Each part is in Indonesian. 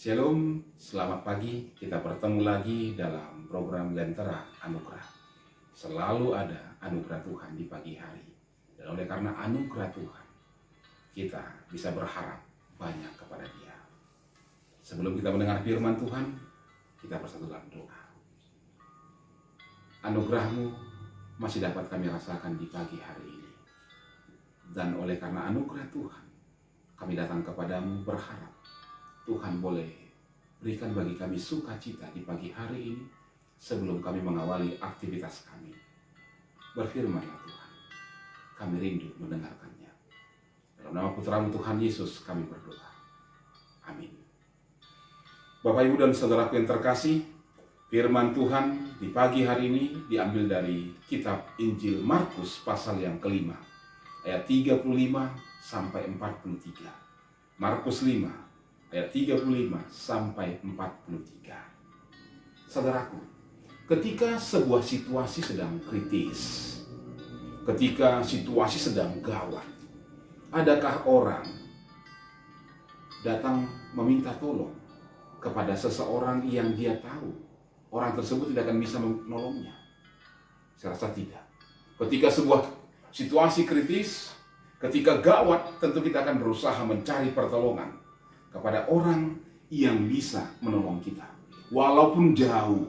Shalom, selamat pagi. Kita bertemu lagi dalam program Lentera Anugerah. Selalu ada anugerah Tuhan di pagi hari. Dan oleh karena anugerah Tuhan, kita bisa berharap banyak kepada Dia. Sebelum kita mendengar firman Tuhan, kita bersatu dalam doa. Anugerah-Mu masih dapat kami rasakan di pagi hari ini. Dan oleh karena anugerah Tuhan, kami datang kepadamu berharap Tuhan boleh berikan bagi kami sukacita di pagi hari ini sebelum kami mengawali aktivitas kami. Berfirmanlah Tuhan, kami rindu mendengarkannya. Dalam nama Putra-Mu Tuhan Yesus kami berdoa. Amin. Bapak, Ibu, dan saudaraku yang terkasih, firman Tuhan di pagi hari ini diambil dari kitab Injil Markus pasal yang kelima, ayat 35 sampai 43. Markus 5 ayat 35 sampai 43. Saudaraku, ketika sebuah situasi sedang kritis, ketika situasi sedang gawat, adakah orang datang meminta tolong kepada seseorang yang dia tahu orang tersebut tidak akan bisa menolongnya? Saya rasa tidak. Ketika sebuah situasi kritis, ketika gawat, tentu kita akan berusaha mencari pertolongan kepada orang yang bisa menolong kita. Walaupun jauh,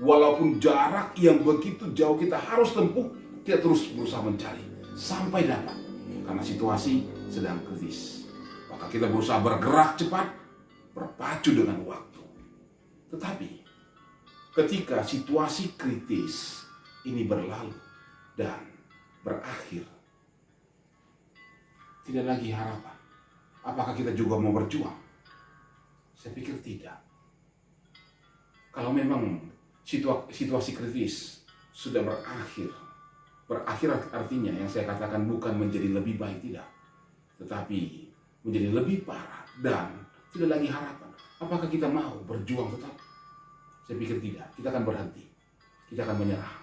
walaupun jarak yang begitu jauh kita harus tempuh, kita terus berusaha mencari sampai dapat. Karena situasi sedang kritis, maka kita berusaha bergerak cepat, berpacu dengan waktu. Tetapi ketika situasi kritis ini berlalu dan berakhir, tidak lagi harapan. Apakah kita juga mau berjuang? Saya pikir tidak. Kalau memang situasi kritis sudah berakhir artinya yang saya katakan bukan menjadi lebih baik, tidak. Tetapi menjadi lebih parah dan tidak lagi harapan. Apakah kita mau berjuang tetap? Saya pikir tidak. Kita akan berhenti. Kita akan menyerah.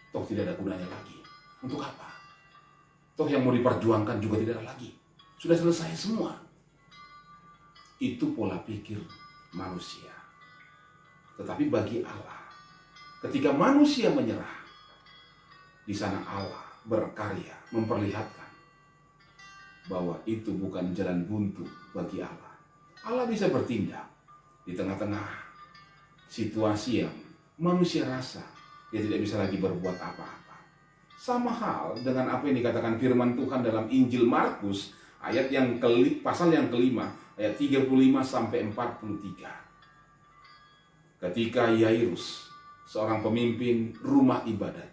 Toh tidak ada gunanya lagi. Untuk apa? Toh yang mau diperjuangkan juga tidak ada lagi. Sudah selesai semua. Itu pola pikir manusia. Tetapi bagi Allah, ketika manusia menyerah, di sana Allah berkarya memperlihatkan bahwa itu bukan jalan buntu bagi Allah. Allah bisa bertindak di tengah-tengah situasi yang manusia rasa dia tidak bisa lagi berbuat apa-apa. Sama hal dengan apa yang dikatakan firman Tuhan dalam Injil Markus pasal yang kelima, ayat 35 sampai 43. Ketika Yairus, seorang pemimpin rumah ibadat,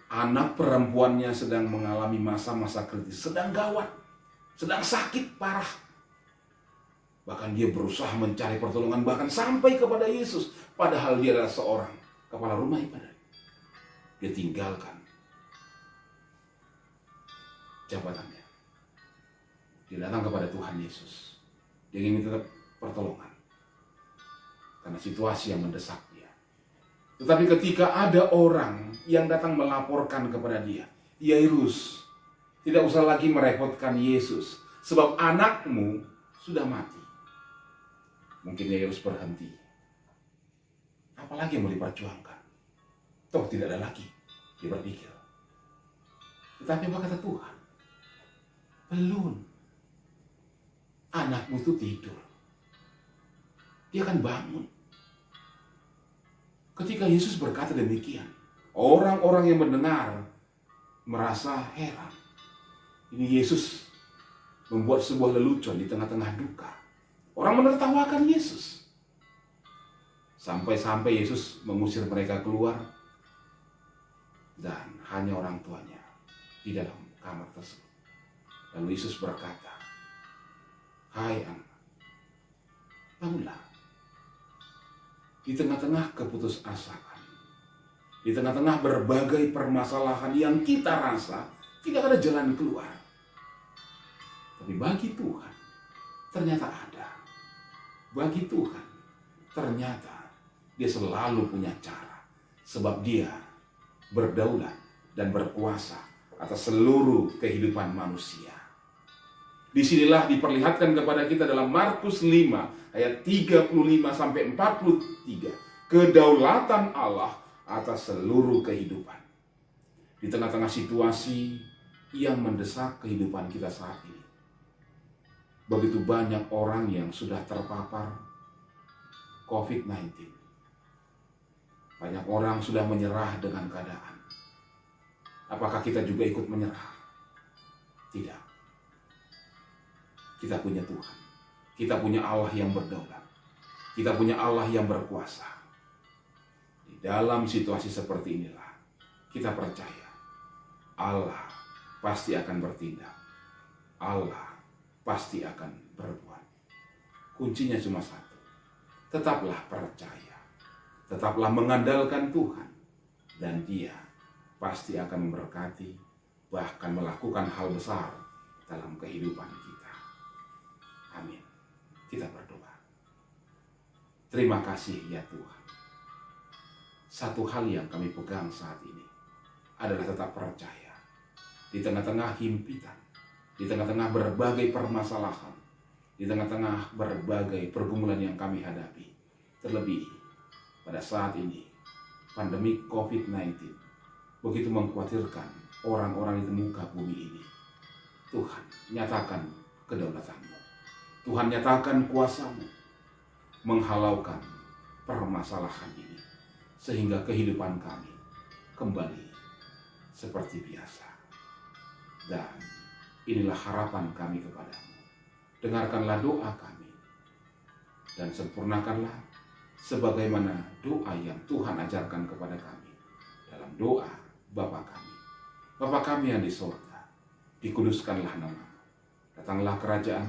anak perempuannya sedang mengalami masa-masa kritis, sedang gawat, sedang sakit parah. Bahkan dia berusaha mencari pertolongan, bahkan sampai kepada Yesus, padahal dia adalah seorang kepala rumah ibadat. Dia tinggalkan jabatannya. Dia datang kepada Tuhan Yesus. Dia ingin minta pertolongan karena situasi yang mendesak dia. Tetapi ketika ada orang yang datang melaporkan kepada dia, Yairus, tidak usah lagi merepotkan Yesus, sebab anakmu sudah mati. Mungkin Yairus berhenti. Apalagi yang mau diperjuangkan? Toh tidak ada lagi, dia berpikir. Tetapi apa kata Tuhan? Belum. Anakmu itu tidur. Dia akan bangun. Ketika Yesus berkata demikian, orang-orang yang mendengar merasa heran. Ini Yesus membuat sebuah lelucon di tengah-tengah duka. Orang menertawakan Yesus. Sampai-sampai Yesus mengusir mereka keluar. Dan hanya orang tuanya di dalam kamar tersebut. Lalu Yesus berkata, "Hai anak, bangunlah." Di tengah-tengah keputusasaan, di tengah-tengah berbagai permasalahan yang kita rasa tidak ada jalan keluar. Tapi bagi Tuhan, ternyata ada. Bagi Tuhan, ternyata Dia selalu punya cara. Sebab Dia berdaulat dan berkuasa atas seluruh kehidupan manusia. Disinilah diperlihatkan kepada kita dalam Markus 5 ayat 35 sampai 43, kedaulatan Allah atas seluruh kehidupan. Di tengah-tengah situasi yang mendesak kehidupan kita saat ini, begitu banyak orang yang sudah terpapar COVID-19. Banyak orang sudah menyerah dengan keadaan. Apakah kita juga ikut menyerah? Tidak. Kita punya Tuhan. Kita punya Allah yang berdaulat. Kita punya Allah yang berkuasa. Di dalam situasi seperti inilah, kita percaya Allah pasti akan bertindak. Allah pasti akan berbuat. Kuncinya cuma satu. Tetaplah percaya. Tetaplah mengandalkan Tuhan. Dan Dia pasti akan memberkati, bahkan melakukan hal besar dalam kehidupan kita. Amin. Kita berdoa. Terima kasih ya Tuhan. Satu hal yang kami pegang saat ini adalah tetap percaya. Di tengah-tengah himpitan, di tengah-tengah berbagai permasalahan, di tengah-tengah berbagai pergumulan yang kami hadapi, terlebih pada saat ini, pandemi COVID-19 begitu mengkhawatirkan orang-orang di muka bumi ini. Tuhan, nyatakan kedaulatan-Mu. Tuhan, nyatakan kuasa-Mu menghalaukan permasalahan ini, sehingga kehidupan kami kembali seperti biasa. Dan inilah harapan kami kepadamu. Dengarkanlah doa kami, dan sempurnakanlah sebagaimana doa yang Tuhan ajarkan kepada kami dalam doa Bapa kami. Bapa kami yang di surga, dikuduskanlah nama-Mu. Datanglah kerajaan,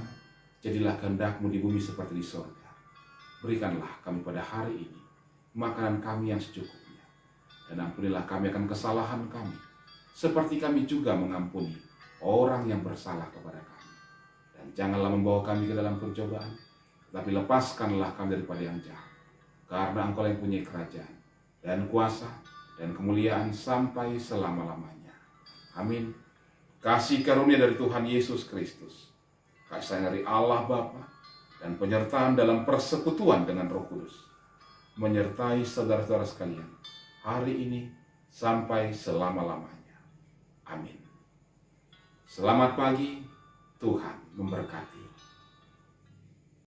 jadilah kehendak-Mu di bumi seperti di surga. Berikanlah kami pada hari ini makanan kami yang secukupnya. Dan ampunilah kami akan kesalahan kami, seperti kami juga mengampuni orang yang bersalah kepada kami. Dan janganlah membawa kami ke dalam pencobaan, tetapi lepaskanlah kami daripada yang jahat. Karena Engkau yang punya kerajaan, dan kuasa, dan kemuliaan sampai selama-lamanya. Amin. Kasih karunia dari Tuhan Yesus Kristus, kasih sayang dari Allah Bapa, dan penyertaan dalam persekutuan dengan Roh Kudus menyertai saudara-saudara sekalian hari ini sampai selama-lamanya. Amin. Selamat pagi, Tuhan memberkati.